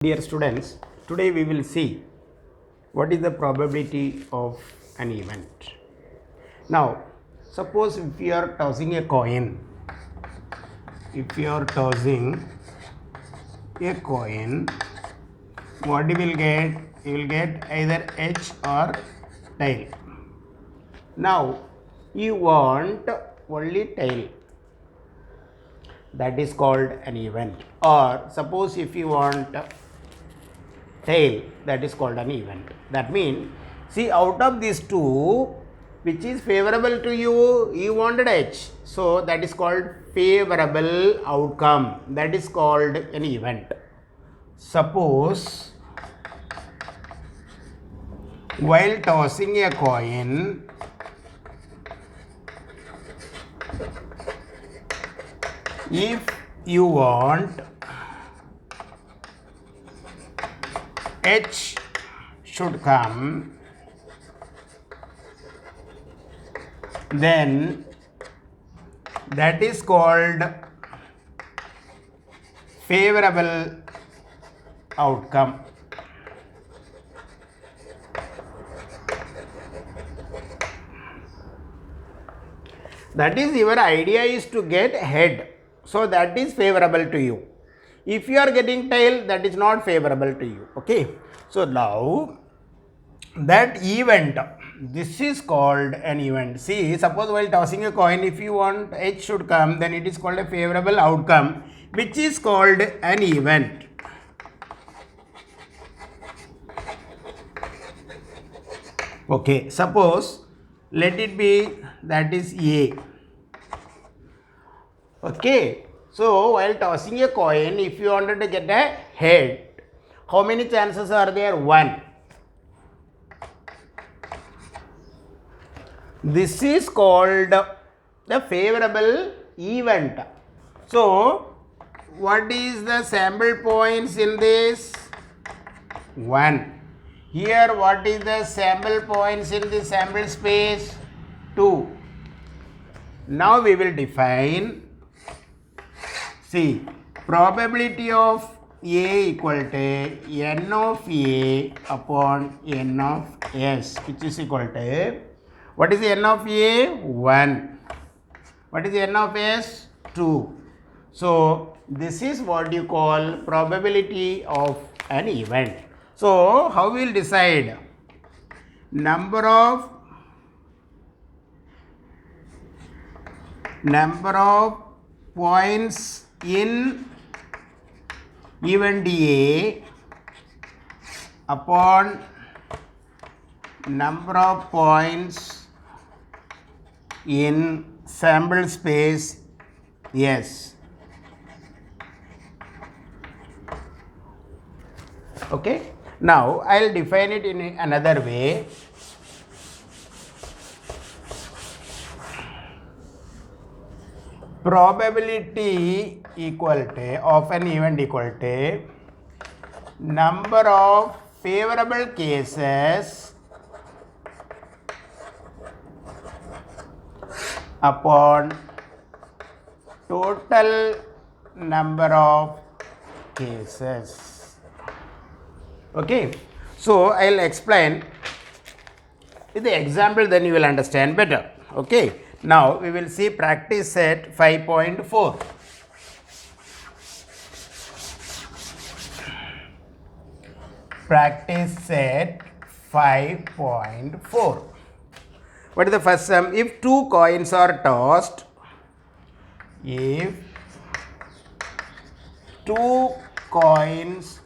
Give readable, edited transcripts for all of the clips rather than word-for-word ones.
Dear students, today we will see what is the probability of an event. Now, suppose if you are tossing a coin, what you will get? You will get either head or tail. Now, you want only tail. That is called an event. Or suppose if you want tail, that is called an event. That means, see, out of these two, which is favorable to you, you wanted H. So that is called favorable outcome. That is called an event. Suppose while tossing a coin, if you want H should come, then that is called favorable outcome. That is, your idea is to get head, so that is favorable to you. If you are getting tail, that is not favorable to you. Okay, so now that event, this is called an event. See, suppose while tossing a coin, if you want H should come, then it is called a favorable outcome, which is called an event. Okay, suppose let it be that is A. Okay, so while tossing a coin, if you wanted to get a head, how many chances are there? 1. This is called the favorable event. So, what is the sample points in this? 1. Here, what is the sample points in the sample space? 2. Now, we will define, see, probability of A equal to N of A upon N of S, which is equal to, what is the N of A? 1. What is the N of S? 2. So, this is what you call probability of an event. So, how we will decide? Number of points in event A upon number of points in sample space S. Okay. Now, I will define it in another way. Probability equal to of an event equal to number of favorable cases upon total number of cases. Okay, so I will explain with the example, then you will understand better. Okay, now we will see practice set 5.4. Practice set 5.4. What is the first sum? If 2 coins are tossed, if 2 coins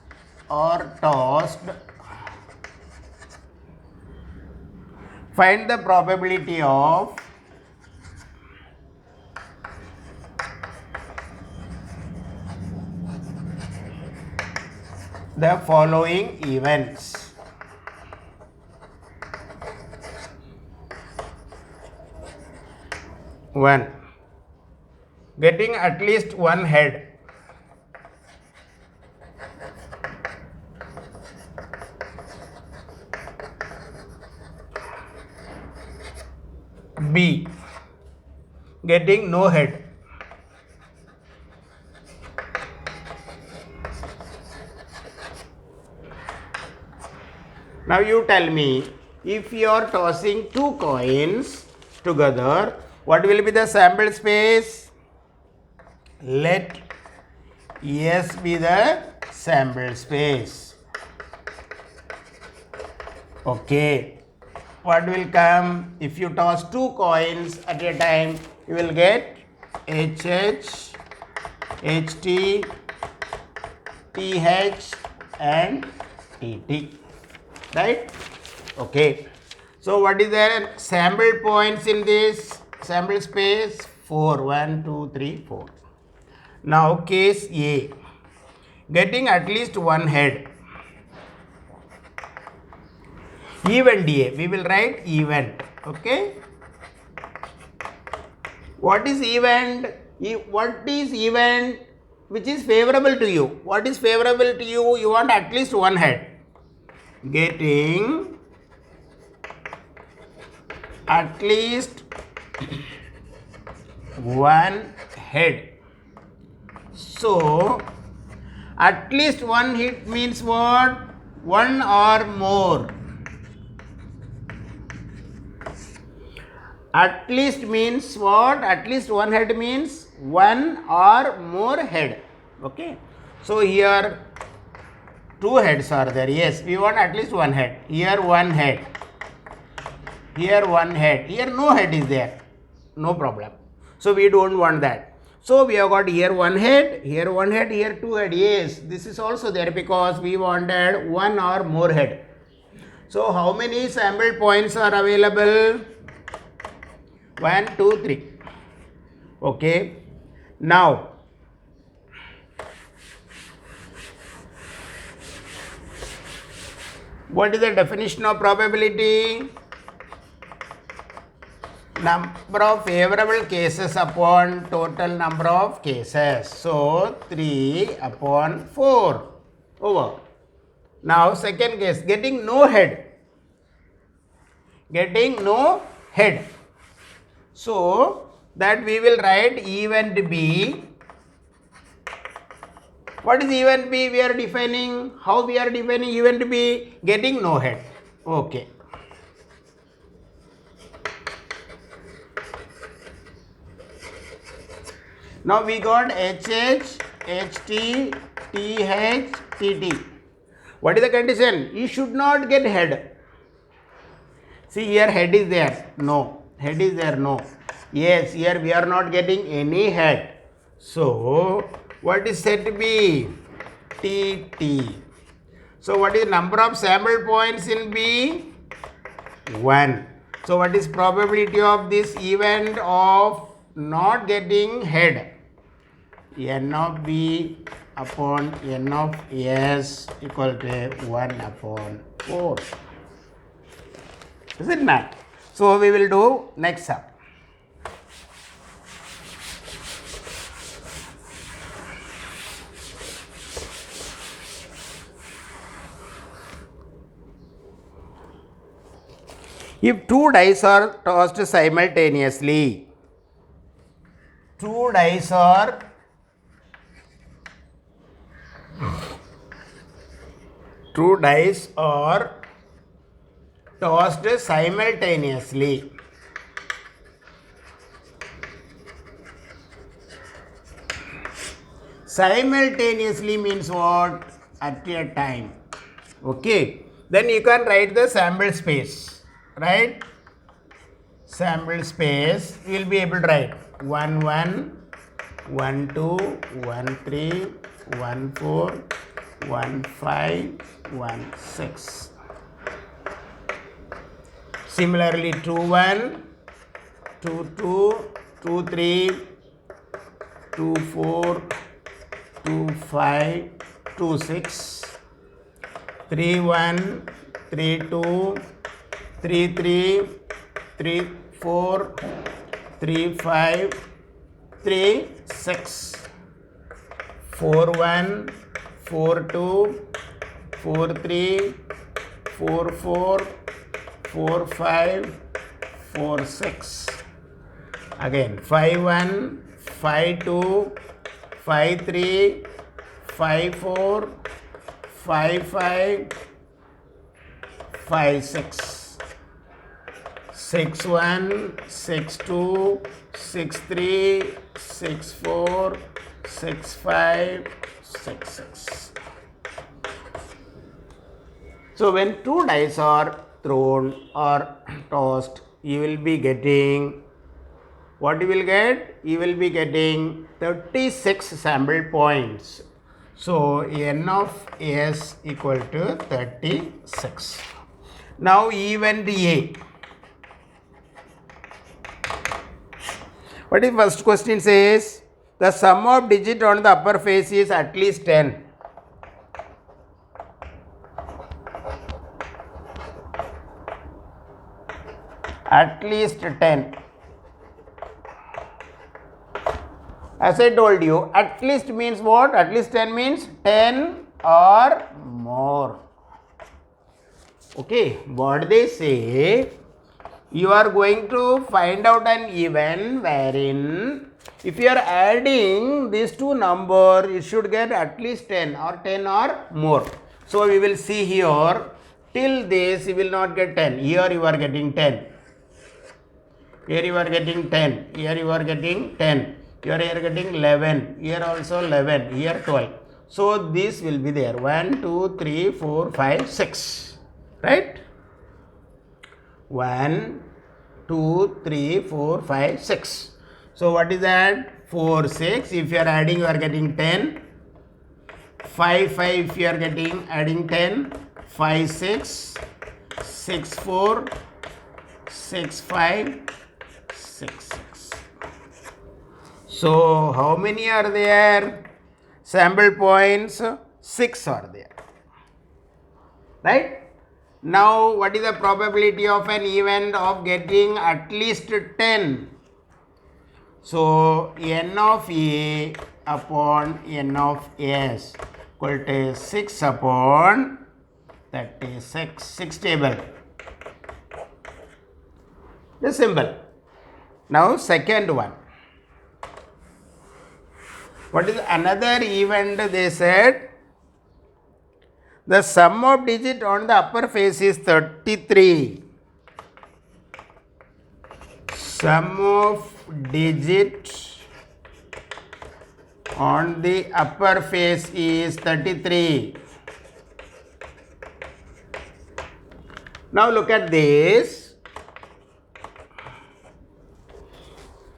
are tossed, find the probability of the following events. One, getting at least one head. B, getting no head. Now you tell me, if you are tossing two coins together, what will be the sample space? Let S be the sample space. Okay. What will come? If you toss two coins at a time, you will get HH, HT, TH and TT. Right? Okay. So what is the sample points in this sample space? 4. 1, 2, 3, 4. Now case A. Getting at least one head. Event A. We will write event. Okay. What is event? What is event which is favorable to you? What is favorable to you? You want at least one head. Getting at least one head. So, at least one hit means what? One or more. At least means what? At least one head means one or more head. Okay. So, here two heads are there. Yes, we want at least one head. Here one head. Here one head. Here no head is there. No problem. So, we don't want that. So, we have got here one head, here one head, here two head. Yes, this is also there because we wanted one or more head. So, how many sample points are available? 1, 2, 3. Okay. Now, what is the definition of probability? Number of favorable cases upon total number of cases. So, 3 upon 4 over. Now, second case, getting no head. Getting no head. So, that we will write event B. What is event B? We are defining. How we are defining event B? Getting no head. Okay. Now we got HH, HT, TH, TT. What is the condition? You should not get head. See here head is there. No. Head is there. No. Yes, here we are not getting any head. So, what is set to be? TT. So, what is the number of sample points in B? 1. So, what is probability of this event of not getting head? N of B upon N of S equal to 1 upon 4. Is it not? So, we will do next sum. If two dice are tossed simultaneously, two dice are tossed simultaneously. Simultaneously means what? At a time. Okay. Then you can write the sample space. Right? Sample space. You will be able to write 1, 1, 1, 2, 1, 3, 1, 4, 1, 5, 1, 6. Similarly, 2, 1, 2, 2, 2, 3, 2, 4, 2, 5, 2, 6, 3, 1, 3, 2, 3, 3, 3, 4, 3, 5, 3, 6, 4, 1, 4, 2, 4, 3, 4, 4, 4, 5, 4, 6. Again 5, 1, 5, 2, 5, 3, 5, 4, 5, 5, 5 6, 6 1, 6 2, 6 3, 6 4, 6 5, 6 6. So when two dice are thrown or tossed, you will be getting, what you will get? You will be getting 36 sample points. So n of s equal to 36. Now event A. What is first question says? The sum of digit on the upper face is at least 10. At least 10. As I told you, at least means what? At least 10 means 10 or more. Okay, what they say, you are going to find out an event wherein if you are adding these two numbers, you should get at least 10 or more. So we will see here, till this you will not get 10. Here you are getting 10. Here you are getting 10. Here you are getting 10. Here you are getting 11. Here also 11. Here 12. So this will be there. 1, 2, 3, 4, 5, 6. Right? 1, 2, 3, 4, 5, 6. So what is that? 4, 6. If you are adding, you are getting 10. 5, 5. If you are getting adding 10. 5, 6. 6, 4. 6, 5. 6, 6. So how many are there? Sample points 6 are there. Right? Now what is the probability of an event of getting at least 10? So n of A upon n of S equal to 6 upon 36. 6 table. This simple. Now second one. What is another event they said? The sum of digit on the upper face is 33. Sum of digit on the upper face is 33. Now look at this.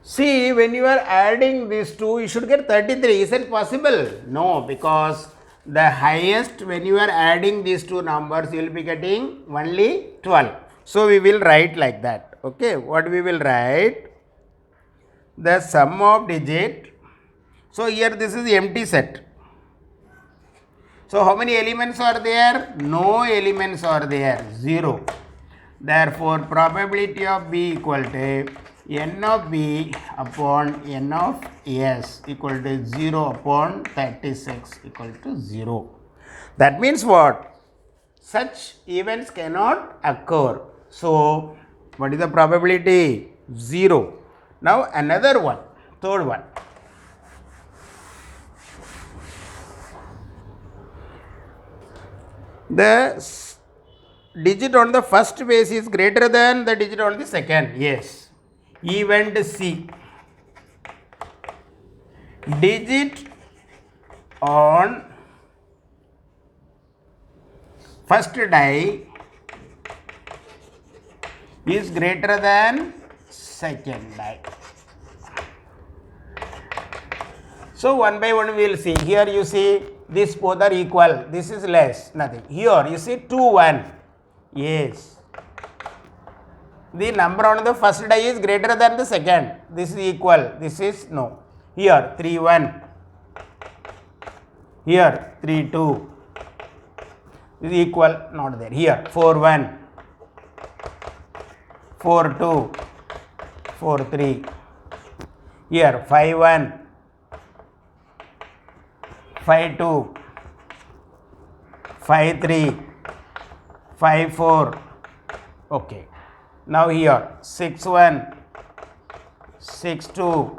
See, when you are adding these two, you should get 33. Is it possible? No, because the highest when you are adding these two numbers, you will be getting only 12. So we will write like that. Okay, what we will write? The sum of digit. So here this is empty set. So how many elements are there? No elements are there. 0. Therefore, probability of B equal to n of B upon n of S equal to 0 upon 36 equal to 0. That means what? Such events cannot occur. So, what is the probability? 0. Now, another one, third one. The digit on the first base is greater than the digit on the second. Yes. Event C. Digit on first die is greater than second die. So one by one we will see. Here you see these both are equal. This is less, nothing. Here you see 2, 1. Yes. The number on the first die is greater than the second. This is equal. This is no. Here 3, 1. Here 3, 2. This is equal, not there. Here 4, 1. 4, 2. 4, 3. Here 5, 1. 5, 2. 5, 3. 5, 4. Okay. Now here 6, 1. 6, 2.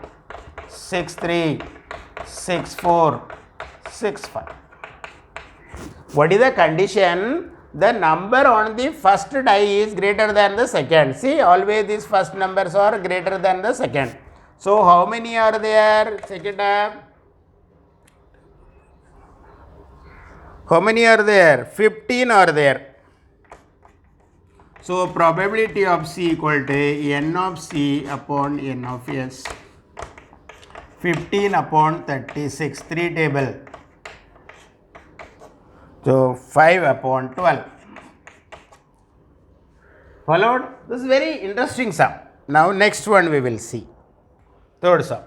6, 3. 6, 4. 6, 5. What is the condition? the number on the first die is greater than the second. See, always these first numbers are greater than the second. So, how many are there? Check it up. How many are there? 15 are there. So, probability of C equal to n of C upon n of S. 15 upon 36, 3 table. So, 5 upon 12. Followed? This is very interesting sum. Now, next one we will see. Third sum.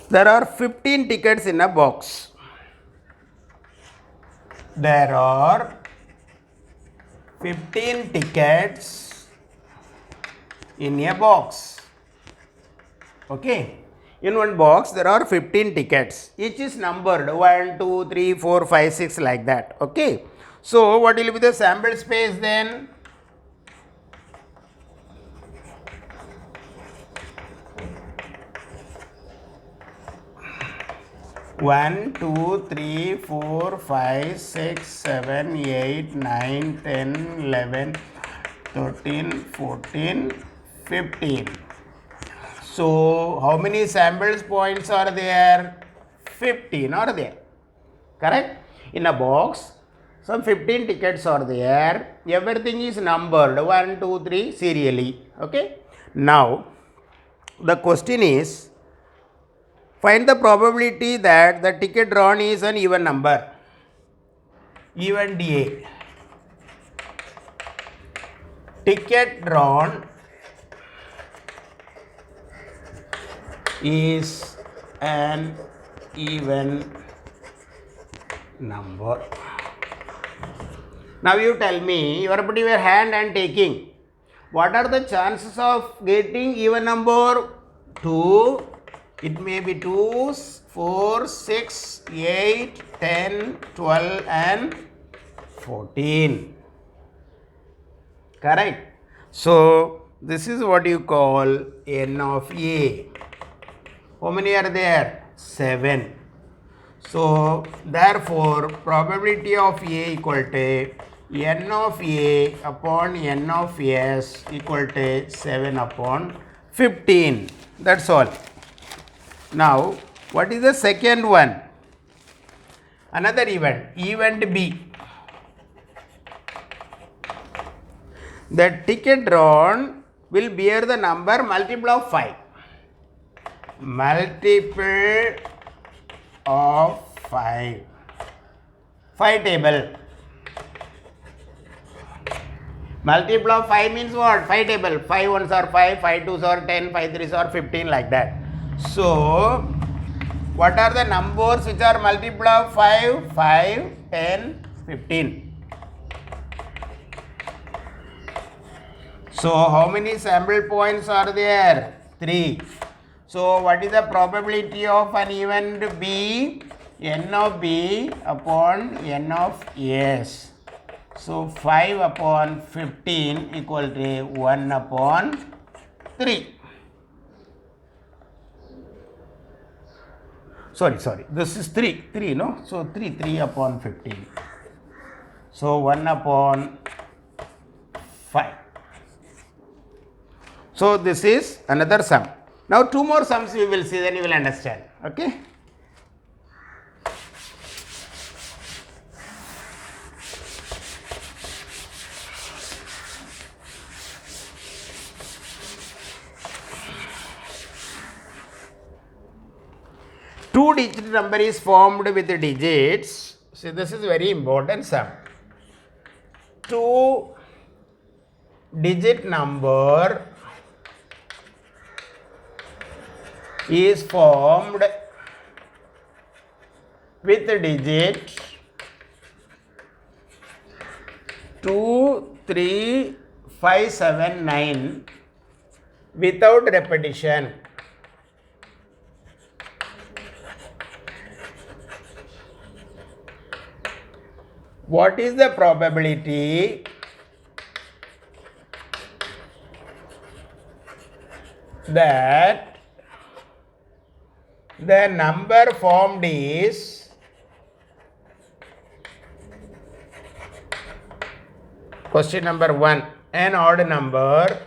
There are 15 tickets in a box. There are 15 tickets in a box. Okay. In one box there are 15 tickets. Each is numbered 1, 2, 3, 4, 5, 6 like that. Okay. So what will be the sample space then? One, two, three, 4, 5, 6, 7, 8, 9, 10, 11, 13, 14, 15. So, how many samples points are there? 15 are there. Correct? In a box, some 15 tickets are there. Everything is numbered 1, 2, 3 serially. Okay? Now, the question is, find the probability that the ticket drawn is an even number. Even DA. Ticket drawn is an even number. Now you tell me, you are putting your hand and taking. What are the chances of getting even number? 2. It may be 2, 4, 6, 8, 10, 12 and 14. Correct? So, this is what you call n of A. How many are there? 7. So, therefore, probability of A equal to n of A upon n of S equal to 7 upon 15. That's all. Now, what is the second one? Another event, event B. The ticket drawn will bear the number multiple of 5. Multiple of 5. 5 table. Multiple of 5 means what? 5 table. 5 ones are 5, 5 twos are 10, 5 threes are 15 like that. So, what are the numbers which are multiple of 5? 5, 10, 15. So, how many sample points are there? 3. So, what is the probability of an event B? N of B upon N of S. So, 5 upon 15 equal to 1 upon 3. Sorry, this is 3, no? So, 3 upon 15. So, 1 upon 5. So, this is another sum. Now, 2 more sums we will see, then you will understand. Okay? Two-digit number is formed with digits. So, this is very important sum. 2-digit number is formed with digit 2, 3, 5, 7, 9 without repetition. what is the probability that the number formed is question number 1, an odd number,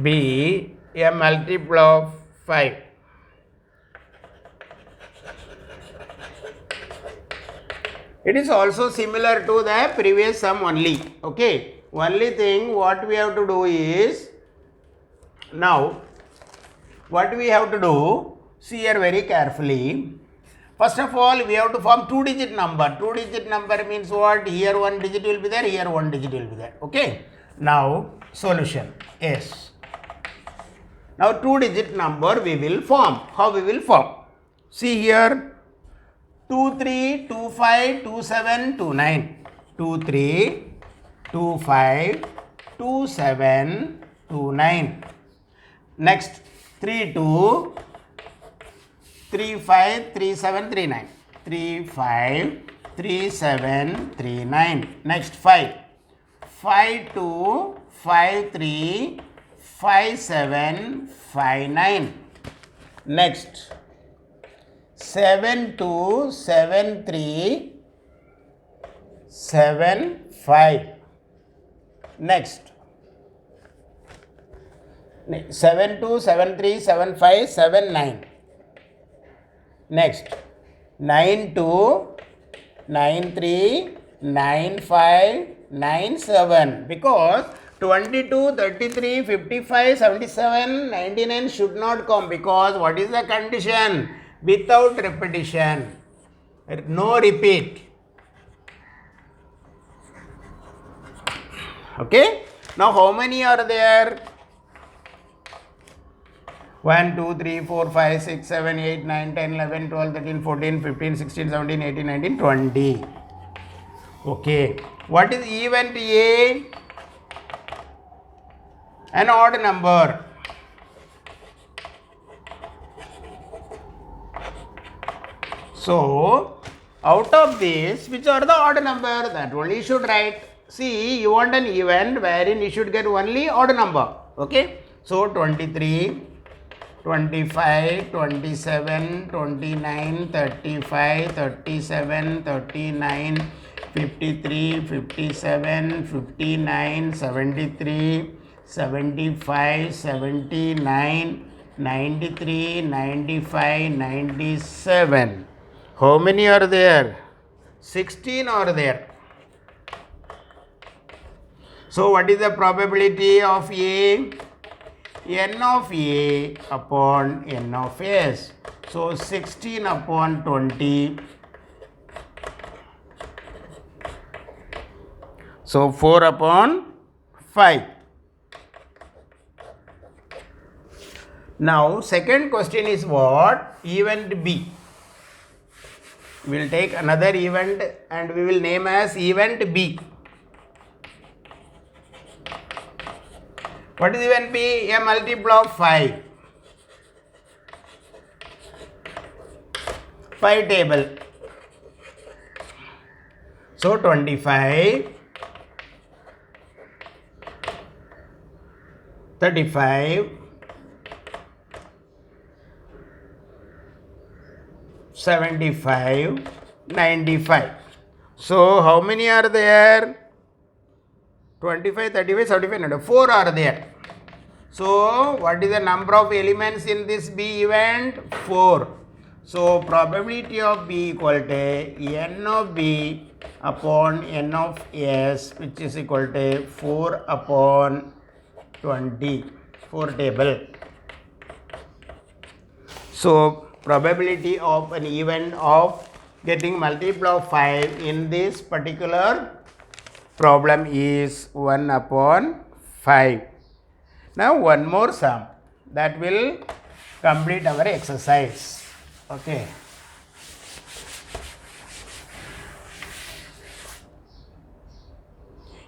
B, a multiple of 5. It is also similar to the previous sum only. Okay. Only thing what we have to do is, now what we have to do, see here very carefully. First of all, we have to form 2-digit number. 2-digit number means what? Here 1 digit will be there, here 1 digit will be there. Okay. Now solution is, now 2-digit number we will form. How we will form? See here, 2 3 2 5 2 7 2 9, 2 3 2 5 2 7 2 9. Next 3 2 3 5 3 7 3 9, 3 5 3 7 3 9. Next 5 5 2 5 3 5 7 5 9. Next 7 2 7 3 7 5. Next 7 2 7 3 7 5 7 9. Next 9 2 9 3 9 5 9 7. Because 22 33 55 77 99 should not come, because what is the condition? Without repetition, no repeat. Okay. Now how many are there? 1 2 3 4 5 6 7 8 9 10 11 12 13 14 15 16 17 18 19 20. Okay. What is event A? An odd number. So out of this, which are the odd number? That only you should write. See, you want an event wherein you should get only odd number. Okay. So 23, 25, 27, 29, 35, 37, 39, 53, 57, 59, 73, 75, 79, 93, 95, 97. How many are there? 16 are there. So what is the probability of A? N of A upon N of S. So 16 upon 20. So 4 upon 5. Now second question is what? Event B. We will take another event and we will name as event B. What is event B? A multiple of 5. 5 table. So 25, 35, 75, 95. So how many are there? 25, 35, 75, 95. 4 are there. So what is the number of elements in this B event? 4. So probability of B equal to N of B upon N of S, which is equal to 4 upon 20. 4 table. So probability of an event of getting multiple of 5 in this particular problem is 1 upon 5. Now one more sum that will complete our exercise. Okay.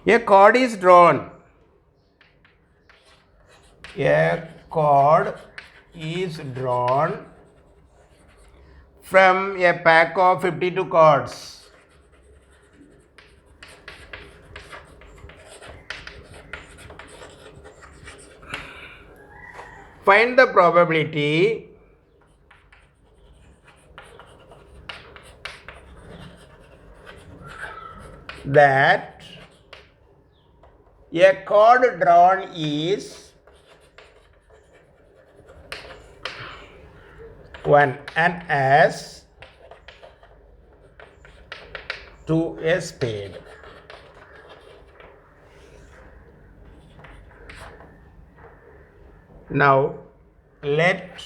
A chord is drawn. A chord is drawn from a pack of 52 cards. Find the probability that a card drawn is 1 and as to a spade. Now let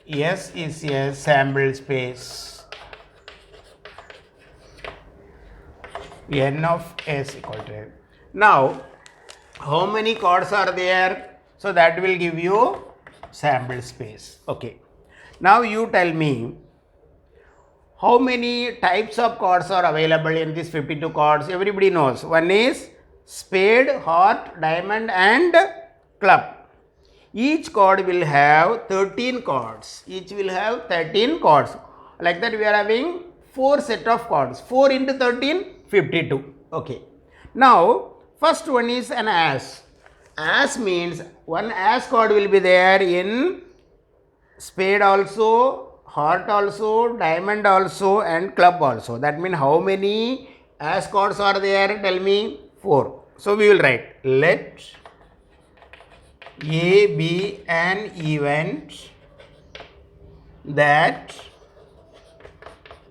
S is a sample space. N of S equal to. Now how many cards are there? So that will give you sample space. Okay. Now you tell me how many types of cards are available in these 52 cards. Everybody knows. One is spade, heart, diamond and club. Each card will have 13 cards. Each will have 13 cards. Like that we are having 4 set of cards. 4 into 13, 52. Okay. Now first one is an as. As means one as card will be there in spade also, heart also, diamond also and club also. That means how many as cards are there? Tell me. 4. So we will write let A be an event that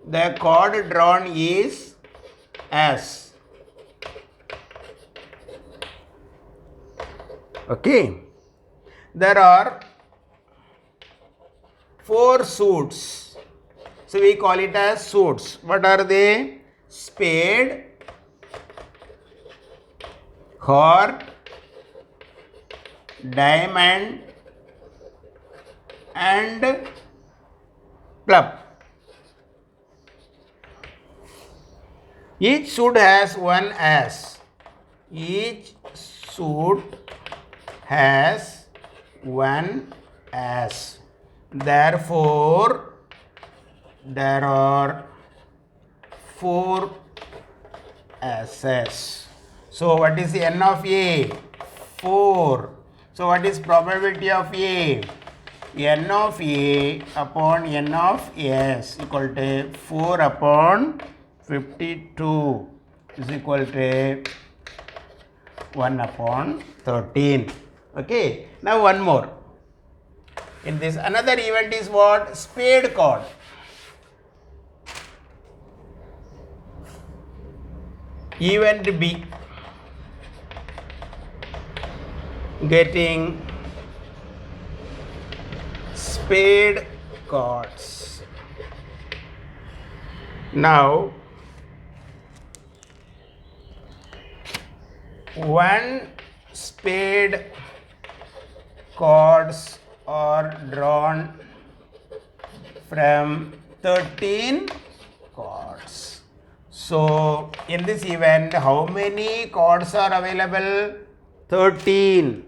the card drawn is as. Okay. There are 4 suits. So we call it as suits. What are they? Spade, heart, diamond and club. Each suit has one as. Each suit has one as. Therefore, there are 4 asses. So what is the N of A? 4. So what is probability of A? N of A upon N of S equal to 4 upon 52 is equal to 1 upon 13. Okay. Now one more. In this another event is what? Spade card. Event B. Getting spade cards. Now one spade cards are drawn from 13 cards. So in this event how many cards are available? 13.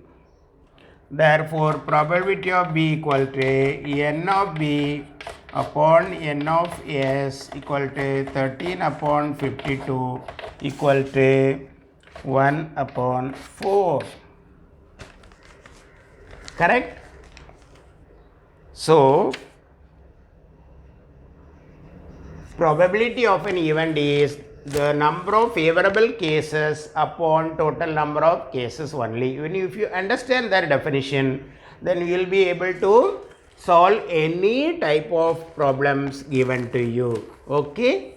Therefore probability of B equal to N of B upon N of S equal to 13 upon 52 equal to 1 upon 4. Correct? So probability of an event is the number of favorable cases upon total number of cases only. Even if you understand that definition, then you will be able to solve any type of problems given to you. Okay.